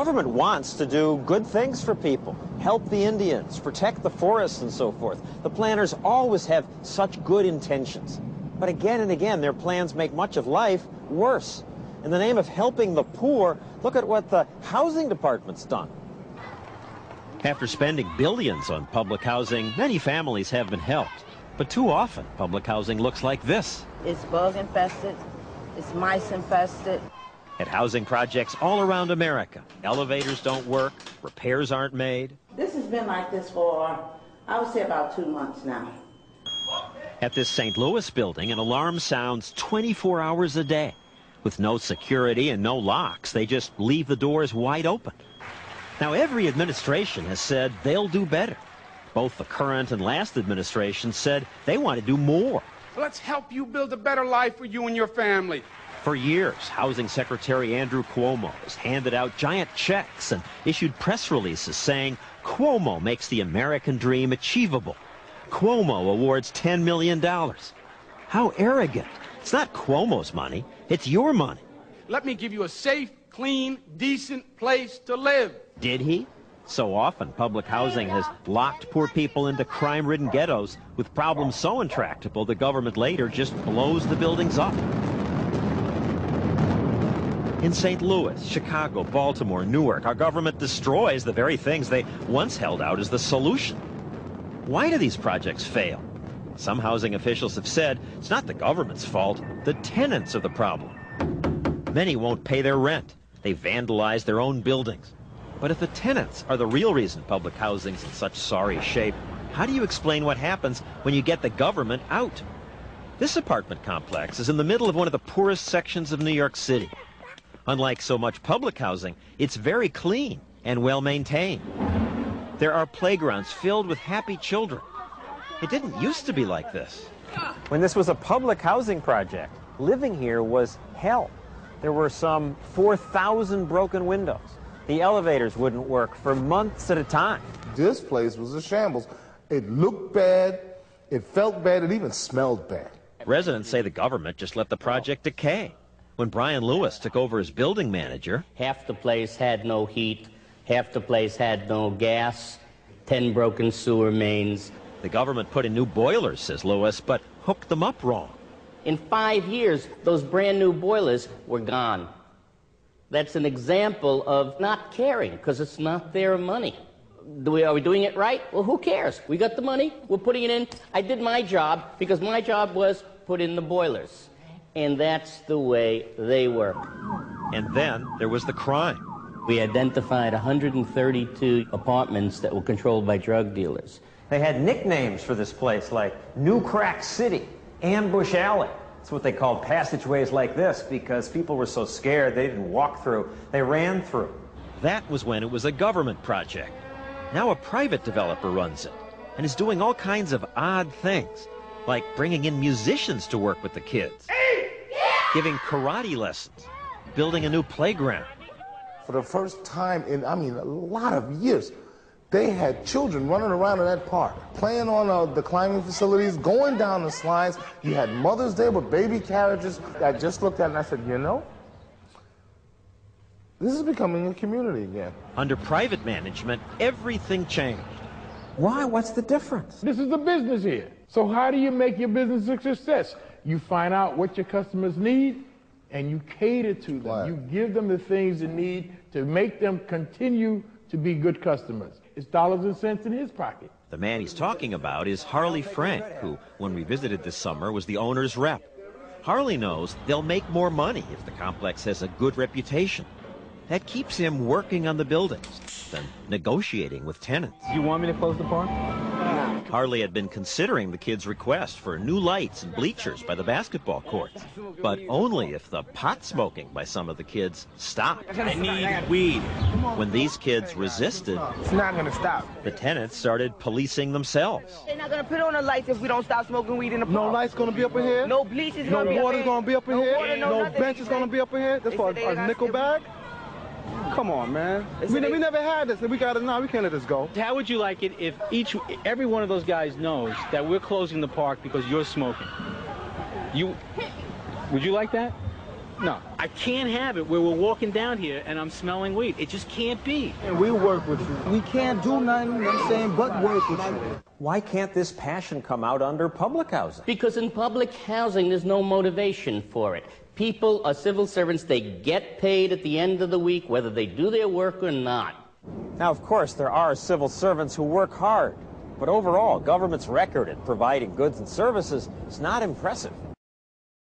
Government wants to do good things for people, help the Indians, protect the forests and so forth. The planners always have such good intentions. But again and again, their plans make much of life worse. In the name of helping the poor, look at what the housing department's done. After spending billions on public housing, many families have been helped. But too often, public housing looks like this. It's bug infested, it's mice infested. At housing projects all around America, elevators don't work, repairs aren't made. This has been like this for, I would say, about 2 months now. At this St. Louis building, an alarm sounds 24 hours a day. With no security and no locks, they just leave the doors wide open. Now, every administration has said they'll do better. Both the current and last administration said they want to do more. Let's help you build a better life for you and your family. For years, Housing Secretary Andrew Cuomo has handed out giant checks and issued press releases saying Cuomo makes the American dream achievable. Cuomo awards $10 million. How arrogant. It's not Cuomo's money, it's your money. Let me give you a safe, clean, decent place to live. Did he? So often, public housing has locked poor people into crime-ridden ghettos with problems so intractable the government later just blows the buildings up. In St. Louis, Chicago, Baltimore, Newark, our government destroys the very things they once held out as the solution. Why do these projects fail? Some housing officials have said it's not the government's fault, the tenants are the problem. Many won't pay their rent. They vandalize their own buildings. But if the tenants are the real reason public housing's in such sorry shape, how do you explain what happens when you get the government out? This apartment complex is in the middle of one of the poorest sections of New York City. Unlike so much public housing, it's very clean and well maintained. There are playgrounds filled with happy children. It didn't used to be like this. When this was a public housing project, living here was hell. There were some 4,000 broken windows. The elevators wouldn't work for months at a time. This place was a shambles. It looked bad, it felt bad, it even smelled bad. Residents say the government just let the project decay. When Brian Lewis took over as building manager, half the place had no heat, half the place had no gas, 10 broken sewer mains. The government put in new boilers, says Lewis, but hooked them up wrong. In 5 years, those brand new boilers were gone. That's an example of not caring, because it's not their money. Are we doing it right? Well, who cares? We got the money, we're putting it in. I did my job, because my job was put in the boilers. And that's the way they work. And then there was the crime. We identified 132 apartments that were controlled by drug dealers. They had nicknames for this place like New Crack City, Ambush Alley. That's what they called passageways like this because people were so scared they didn't walk through, they ran through. That was when it was a government project. Now a private developer runs it and is doing all kinds of odd things, like bringing in musicians to work with the kids, giving karate lessons, building a new playground. For the first time in, a lot of years, they had children running around in that park, playing on the climbing facilities, going down the slides. You had mothers there with baby carriages. I just looked at it and I said, you know, this is becoming a community again. Under private management, everything changed. Why? What's the difference? This is the business here. So how do you make your business a success? You find out what your customers need, and you cater to them. Right. You give them the things they need to make them continue to be good customers. It's dollars and cents in his pocket. The man he's talking about is Harley Frank, who, when we visited this summer, was the owner's rep. Harley knows they'll make more money if the complex has a good reputation. That keeps him working on the buildings than negotiating with tenants. You want me to close the park? Harley had been considering the kids' request for new lights and bleachers by the basketball courts, but only if the pot smoking by some of the kids stopped. I need weed. When these kids resisted, It's not gonna stop. the tenants started policing themselves. They're not gonna put on the lights if we don't stop smoking weed in the park. No lights gonna be up in here. No bleach is No gonna be up water's here. gonna be up in No here. water, No nothing. bench is gonna be up in here. That's They for said they a got nickel to- bag. Come on, man. They We said they- never had this. We got it now. We can't let this go. How would you like it if every one of those guys knows that we're closing the park because you're smoking? Would you like that? No, I can't have it where we're walking down here and I'm smelling weed. It just can't be. And we work with you. We can't do nothing, I'm saying, but work with you. Why can't this passion come out under public housing? Because in public housing, there's no motivation for it. People are civil servants. They get paid at the end of the week, whether they do their work or not. Now, of course, there are civil servants who work hard. But overall, government's record at providing goods and services is not impressive.